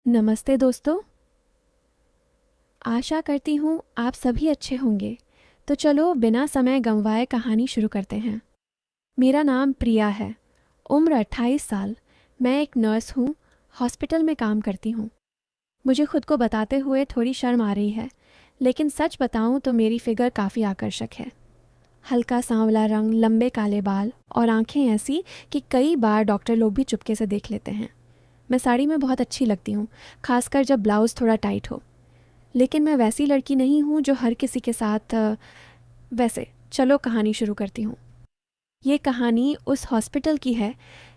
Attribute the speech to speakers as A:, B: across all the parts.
A: नमस्ते दोस्तों। आशा करती हूँ आप सभी अच्छे होंगे। तो चलो बिना समय गंवाए कहानी शुरू करते हैं। मेरा नाम प्रिया है। उम्र 28 साल। मैं एक नर्स हूँ। हॉस्पिटल में काम करती हूँ। मुझे खुद को बताते हुए थोड़ी शर्म आ रही है, लेकिन सच बताऊँ तो मेरी फिगर काफ़ी आकर्षक है। हल्का सांवला रंग, लंबे काले बाल और आंखें ऐसी कि कई बार डॉक्टर लोग भी चुपके से देख लेते हैं। मैं साड़ी में बहुत अच्छी लगती हूँ, खासकर जब ब्लाउज़ थोड़ा टाइट हो। लेकिन मैं वैसी लड़की नहीं हूँ जो हर किसी के साथ वैसे चलो कहानी शुरू करती हूँ। ये कहानी उस हॉस्पिटल की है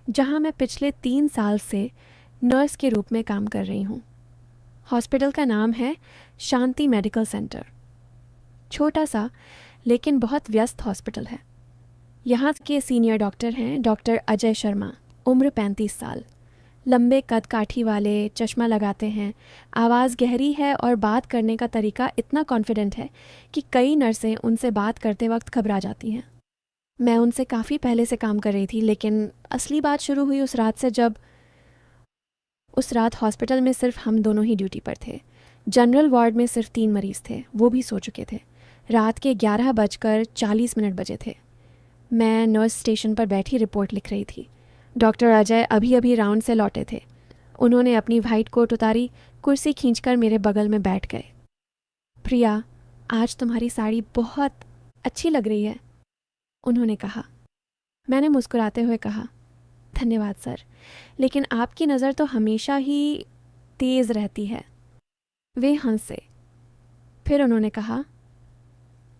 A: जहाँ मैं पिछले 3 साल से नर्स के रूप में काम कर रही हूँ। हॉस्पिटल का नाम है शांति मेडिकल सेंटर। छोटा सा लेकिन बहुत व्यस्त हॉस्पिटल है। यहाँ के सीनियर डॉक्टर हैं डॉक्टर अजय शर्मा। उम्र 35 साल। लंबे कद काठी वाले, चश्मा लगाते हैं। आवाज़ गहरी है और बात करने का तरीका इतना कॉन्फिडेंट है कि कई नर्सें उनसे बात करते वक्त घबरा जाती हैं। मैं उनसे काफ़ी पहले से काम कर रही थी, लेकिन असली बात शुरू हुई उस रात से जब उस रात हॉस्पिटल में सिर्फ हम दोनों ही ड्यूटी पर थे। जनरल वार्ड में सिर्फ 3 मरीज़ थे, वो भी सो चुके थे। रात के 11:40 बजे थे। मैं नर्स स्टेशन पर बैठी रिपोर्ट लिख रही थी। डॉक्टर अजय अभी अभी राउंड से लौटे थे। उन्होंने अपनी वाइट कोट उतारी, कुर्सी खींचकर मेरे बगल में बैठ गए। प्रिया, आज तुम्हारी साड़ी बहुत अच्छी लग रही है, उन्होंने कहा। मैंने मुस्कुराते हुए कहा, धन्यवाद सर, लेकिन आपकी नज़र तो हमेशा ही तेज़ रहती है। वे हंसे। फिर उन्होंने कहा,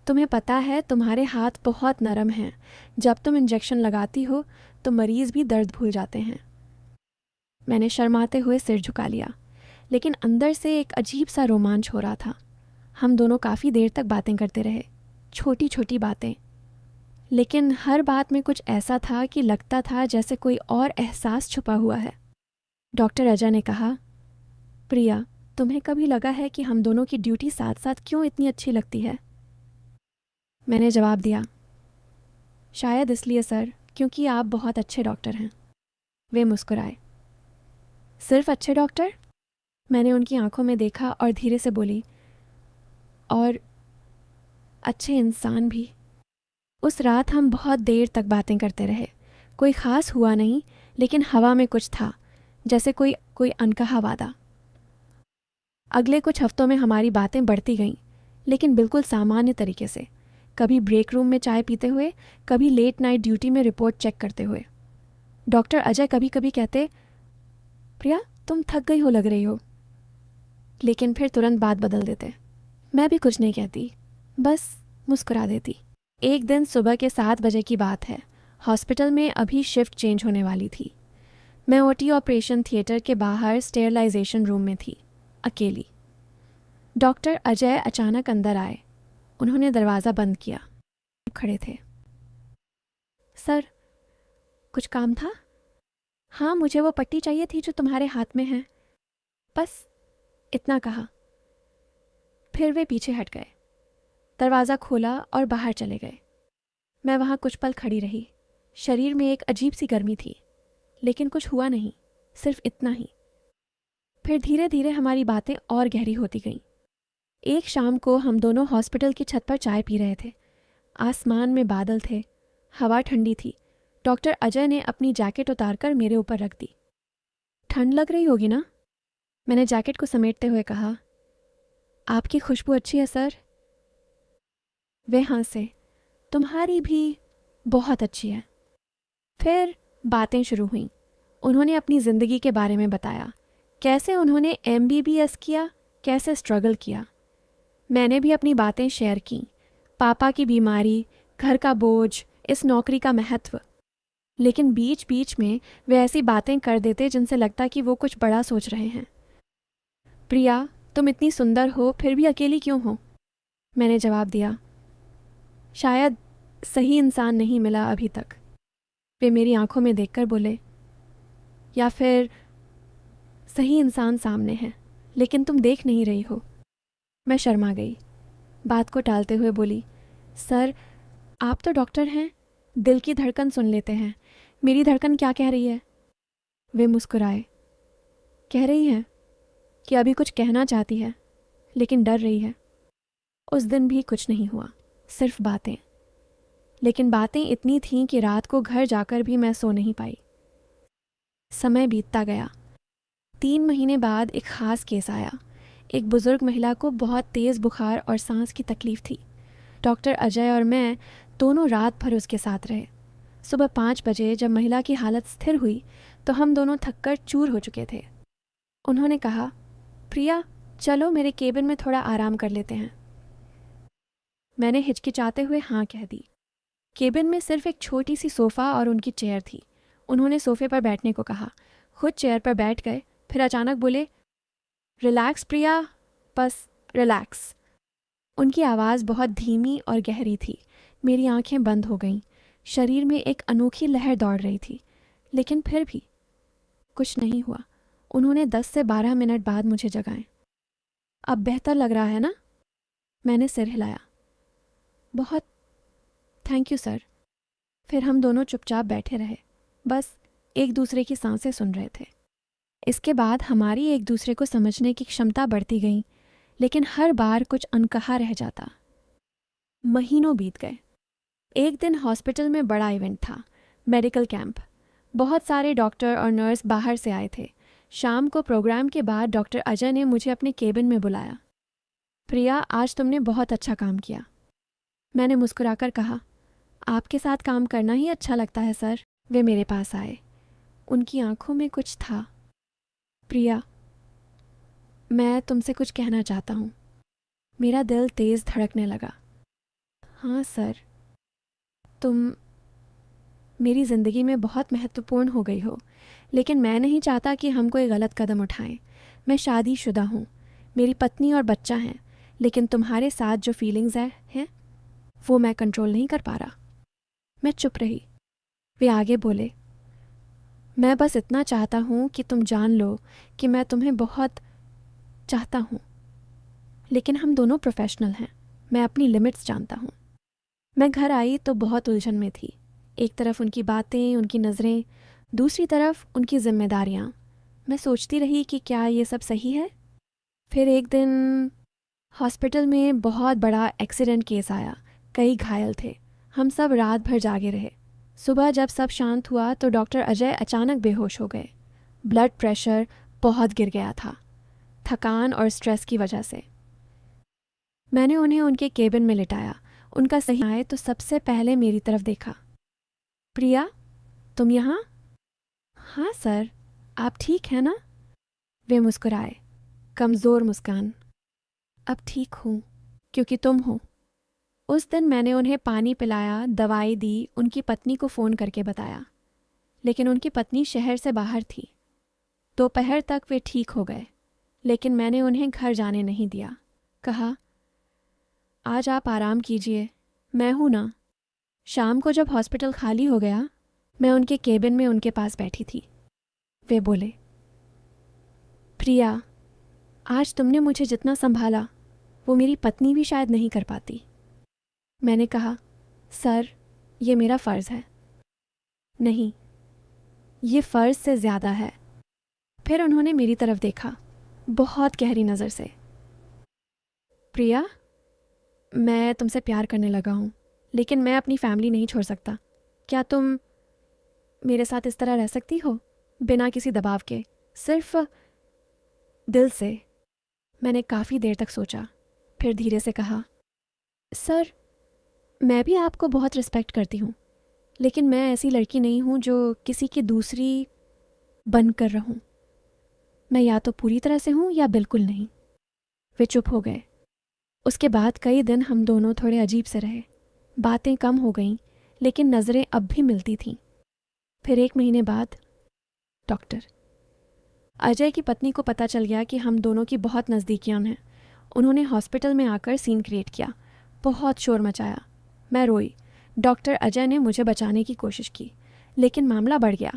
A: तुम्हें पता है तुम्हारे हाथ बहुत नरम हैं। जब तुम इंजेक्शन लगाती हो तो मरीज़ भी दर्द भूल जाते हैं। मैंने शर्माते हुए सिर झुका लिया, लेकिन अंदर से एक अजीब सा रोमांच हो रहा था। हम दोनों काफ़ी देर तक बातें करते रहे, छोटी छोटी बातें, लेकिन हर बात में कुछ ऐसा था कि लगता था जैसे कोई और एहसास छुपा हुआ है। डॉक्टर अजय ने कहा, प्रिया, तुम्हें कभी लगा है कि हम दोनों की ड्यूटी साथ साथ क्यों इतनी अच्छी लगती है? मैंने जवाब दिया, शायद इसलिए सर, क्योंकि आप बहुत अच्छे डॉक्टर हैं। वे मुस्कुराए। सिर्फ अच्छे डॉक्टर? मैंने उनकी आंखों में देखा और धीरे से बोली, और अच्छे इंसान भी। उस रात हम बहुत देर तक बातें करते रहे। कोई ख़ास हुआ नहीं, लेकिन हवा में कुछ था, जैसे कोई कोई अनकहा वादा। अगले कुछ हफ्तों में हमारी बातें बढ़ती गईं, लेकिन बिल्कुल सामान्य तरीके से। कभी ब्रेक रूम में चाय पीते हुए, कभी लेट नाइट ड्यूटी में रिपोर्ट चेक करते हुए। डॉक्टर अजय कभी कभी कहते, प्रिया, तुम थक गई हो लग रही हो, लेकिन फिर तुरंत बात बदल देते। मैं भी कुछ नहीं कहती, बस मुस्कुरा देती। एक दिन सुबह के 7 बजे की बात है। हॉस्पिटल में अभी शिफ्ट चेंज होने वाली थी। मैं ओटी ऑपरेशन थिएटर के बाहर स्टेरलाइजेशन रूम में थी, अकेली। डॉक्टर अजय अचानक अंदर आए। उन्होंने दरवाज़ा बंद किया। खड़े थे। सर, कुछ काम था? हाँ, मुझे वो पट्टी चाहिए थी जो तुम्हारे हाथ में है, बस इतना कहा। फिर वे पीछे हट गए, दरवाज़ा खोला और बाहर चले गए। मैं वहाँ कुछ पल खड़ी रही। शरीर में एक अजीब सी गर्मी थी, लेकिन कुछ हुआ नहीं, सिर्फ इतना ही। फिर धीरे धीरे हमारी बातें और गहरी होती गईं। एक शाम को हम दोनों हॉस्पिटल की छत पर चाय पी रहे थे। आसमान में बादल थे, हवा ठंडी थी। डॉक्टर अजय ने अपनी जैकेट उतारकर मेरे ऊपर रख दी। ठंड लग रही होगी ना? मैंने जैकेट को समेटते हुए कहा। आपकी खुशबू अच्छी है सर। वे हंसे। तुम्हारी भी बहुत अच्छी है। फिर बातें शुरू हुईं। उन्होंने अपनी ज़िंदगी के बारे में बताया, कैसे उन्होंने एमबीबीएस किया, कैसे स्ट्रगल किया। मैंने भी अपनी बातें शेयर की, पापा की बीमारी, घर का बोझ, इस नौकरी का महत्व। लेकिन बीच बीच में वे ऐसी बातें कर देते जिनसे लगता कि वो कुछ बड़ा सोच रहे हैं। प्रिया, तुम इतनी सुंदर हो, फिर भी अकेली क्यों हो? मैंने जवाब दिया, शायद सही इंसान नहीं मिला अभी तक। वे मेरी आंखों में देखकर बोले, या फिर सही इंसान सामने है, लेकिन तुम देख नहीं रही हो। मैं शर्मा गई। बात को टालते हुए बोली, सर, आप तो डॉक्टर हैं, दिल की धड़कन सुन लेते हैं। मेरी धड़कन क्या कह रही है? वे मुस्कुराए। कह रही है, कि अभी कुछ कहना चाहती है लेकिन डर रही है। उस दिन भी कुछ नहीं हुआ, सिर्फ बातें। लेकिन बातें इतनी थीं कि रात को घर जाकर भी मैं सो नहीं पाई। समय बीतता गया। 3 महीने बाद एक ख़ास केस आया। एक बुज़ुर्ग महिला को बहुत तेज़ बुखार और सांस की तकलीफ़ थी। डॉक्टर अजय और मैं दोनों रात भर उसके साथ रहे। सुबह 5 बजे जब महिला की हालत स्थिर हुई तो हम दोनों थककर चूर हो चुके थे। उन्होंने कहा, प्रिया, चलो मेरे केबिन में थोड़ा आराम कर लेते हैं। मैंने हिचकिचाते हुए हाँ कह दी। केबिन में सिर्फ एक छोटी सी सोफ़ा और उनकी चेयर थी। उन्होंने सोफ़े पर बैठने को कहा, खुद चेयर पर बैठ गए, फिर अचानक बोले, रिलैक्स प्रिया, बस रिलैक्स। उनकी आवाज़ बहुत धीमी और गहरी थी। मेरी आंखें बंद हो गईं। शरीर में एक अनोखी लहर दौड़ रही थी, लेकिन फिर भी कुछ नहीं हुआ। उन्होंने 10 से 12 मिनट बाद मुझे जगाएं। अब बेहतर लग रहा है ना? मैंने सिर हिलाया। बहुत, थैंक यू सर। फिर हम दोनों चुपचाप बैठे रहे, बस एक दूसरे की सांसें सुन रहे थे। इसके बाद हमारी एक दूसरे को समझने की क्षमता बढ़ती गई, लेकिन हर बार कुछ अनकहा रह जाता। महीनों बीत गए। एक दिन हॉस्पिटल में बड़ा इवेंट था, मेडिकल कैंप। बहुत सारे डॉक्टर और नर्स बाहर से आए थे। शाम को प्रोग्राम के बाद डॉक्टर अजय ने मुझे अपने केबिन में बुलाया। प्रिया, आज तुमने बहुत अच्छा काम किया। मैंने मुस्कुराकर कहा, आपके साथ काम करना ही अच्छा लगता है सर। वे मेरे पास आए। उनकी आंखों में कुछ था। प्रिया, मैं तुमसे कुछ कहना चाहता हूँ। मेरा दिल तेज़ धड़कने लगा। हाँ सर, तुम मेरी ज़िंदगी में बहुत महत्वपूर्ण हो गई हो, लेकिन मैं नहीं चाहता कि हम कोई गलत कदम उठाएं। मैं शादीशुदा हूँ, मेरी पत्नी और बच्चा हैं, लेकिन तुम्हारे साथ जो फीलिंग्स हैं वो मैं कंट्रोल नहीं कर पा रहा। मैं चुप रही। वे आगे बोले, मैं बस इतना चाहता हूँ कि तुम जान लो कि मैं तुम्हें बहुत चाहता हूँ, लेकिन हम दोनों प्रोफेशनल हैं। मैं अपनी लिमिट्स जानता हूँ। मैं घर आई तो बहुत उलझन में थी। एक तरफ उनकी बातें, उनकी नज़रें, दूसरी तरफ उनकी जिम्मेदारियाँ। मैं सोचती रही कि क्या ये सब सही है। फिर एक दिन हॉस्पिटल में बहुत बड़ा एक्सीडेंट केस आया। कई घायल थे। हम सब रात भर जागे रहे। सुबह जब सब शांत हुआ तो डॉक्टर अजय अचानक बेहोश हो गए। ब्लड प्रेशर बहुत गिर गया था, थकान और स्ट्रेस की वजह से। मैंने उन्हें उनके केबिन में लिटाया। उनका सही आए तो सबसे पहले मेरी तरफ देखा। प्रिया, तुम यहाँ? हाँ सर, आप ठीक हैं ना? वे मुस्कुराए, कमज़ोर मुस्कान। अब ठीक हूँ, क्योंकि तुम हो। उस दिन मैंने उन्हें पानी पिलाया, दवाई दी, उनकी पत्नी को फ़ोन करके बताया, लेकिन उनकी पत्नी शहर से बाहर थी। दोपहर तक वे ठीक हो गए, लेकिन मैंने उन्हें घर जाने नहीं दिया। कहा, आज आप आराम कीजिए, मैं हूँ ना। शाम को जब हॉस्पिटल खाली हो गया, मैं उनके केबिन में उनके पास बैठी थी। वे बोले, प्रिया, आज तुमने मुझे जितना संभाला वो मेरी पत्नी भी शायद नहीं कर पाती। मैंने कहा, सर, ये मेरा फ़र्ज़ है। नहीं, ये फ़र्ज़ से ज़्यादा है। फिर उन्होंने मेरी तरफ देखा, बहुत गहरी नज़र से। प्रिया, मैं तुमसे प्यार करने लगा हूँ, लेकिन मैं अपनी फैमिली नहीं छोड़ सकता। क्या तुम मेरे साथ इस तरह रह सकती हो, बिना किसी दबाव के, सिर्फ दिल से? मैंने काफ़ी देर तक सोचा, फिर धीरे से कहा, सर, मैं भी आपको बहुत रिस्पेक्ट करती हूँ, लेकिन मैं ऐसी लड़की नहीं हूँ जो किसी की दूसरी बनकर रहूँ। मैं या तो पूरी तरह से हूँ या बिल्कुल नहीं। वे चुप हो गए। उसके बाद कई दिन हम दोनों थोड़े अजीब से रहे। बातें कम हो गईं, लेकिन नज़रें अब भी मिलती थीं। फिर 1 महीने बाद डॉक्टर अजय की पत्नी को पता चल गया कि हम दोनों की बहुत नज़दीकियाँ हैं। उन्होंने हॉस्पिटल में आकर सीन क्रिएट किया, बहुत शोर मचाया। मैं रोई। डॉक्टर अजय ने मुझे बचाने की कोशिश की, लेकिन मामला बढ़ गया।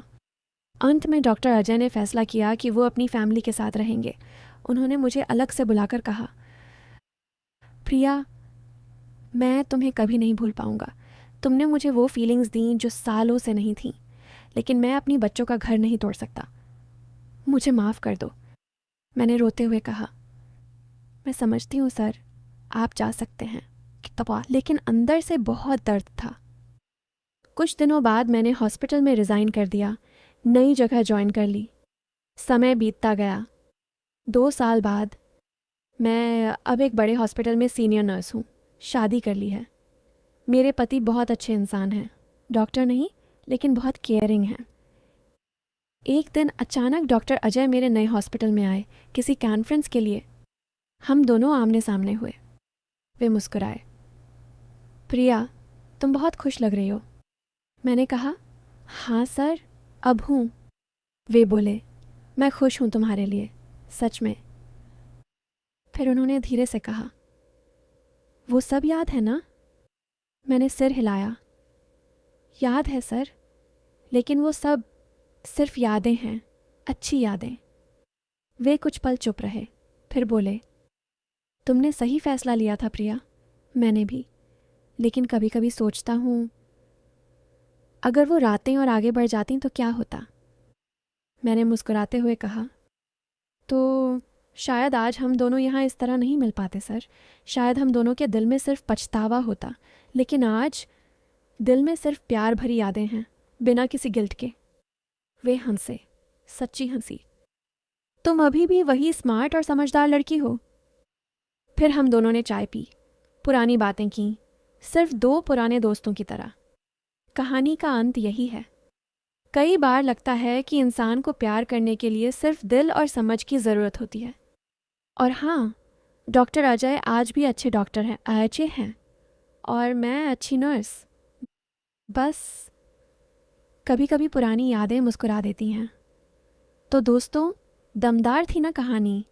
A: अंत में डॉक्टर अजय ने फैसला किया कि वो अपनी फैमिली के साथ रहेंगे। उन्होंने मुझे अलग से बुलाकर कहा, प्रिया, मैं तुम्हें कभी नहीं भूल पाऊंगा। तुमने मुझे वो फीलिंग्स दी जो सालों से नहीं थीं, लेकिन मैं अपनी बच्चों का घर नहीं तोड़ सकता। मुझे माफ़ कर दो। मैंने रोते हुए कहा। मैं समझती हूँ सर, आप जा सकते हैं, लेकिन अंदर से बहुत दर्द था। कुछ दिनों बाद मैंने हॉस्पिटल में रिज़ाइन कर दिया, नई जगह ज्वाइन कर ली। समय बीतता गया। 2 साल बाद मैं अब एक बड़े हॉस्पिटल में सीनियर नर्स हूँ। शादी कर ली है। मेरे पति बहुत अच्छे इंसान हैं, डॉक्टर नहीं लेकिन बहुत केयरिंग हैं। एक दिन अचानक डॉक्टर अजय मेरे नए हॉस्पिटल में आए किसी कॉन्फ्रेंस के लिए। हम दोनों आमने सामने हुए। वे मुस्कुराए। प्रिया, तुम बहुत खुश लग रही हो। मैंने कहा, हाँ सर, अब हूँ। वे बोले, मैं खुश हूँ तुम्हारे लिए, सच में। फिर उन्होंने धीरे से कहा, वो सब याद है ना? मैंने सिर हिलाया। याद है सर, लेकिन वो सब सिर्फ यादें हैं, अच्छी यादें। वे कुछ पल चुप रहे, फिर बोले, तुमने सही फैसला लिया था प्रिया। मैंने भी, लेकिन कभी कभी सोचता हूँ अगर वो रातें और आगे बढ़ जाती तो क्या होता। मैंने मुस्कुराते हुए कहा, तो शायद आज हम दोनों यहाँ इस तरह नहीं मिल पाते सर। शायद हम दोनों के दिल में सिर्फ पछतावा होता, लेकिन आज दिल में सिर्फ प्यार भरी यादें हैं, बिना किसी गिल्ट के। वे हंसे, सच्ची हंसी। तुम अभी भी वही स्मार्ट और समझदार लड़की हो। फिर हम दोनों ने चाय पी, पुरानी बातें की, सिर्फ 2 पुराने दोस्तों की तरह। कहानी का अंत यही है। कई बार लगता है कि इंसान को प्यार करने के लिए सिर्फ दिल और समझ की ज़रूरत होती है। और हाँ, डॉक्टर अजय आज भी अच्छे डॉक्टर हैं, अच्छे हैं, और मैं अच्छी नर्स। बस कभी कभी पुरानी यादें मुस्कुरा देती हैं। तो दोस्तों, दमदार थी ना कहानी।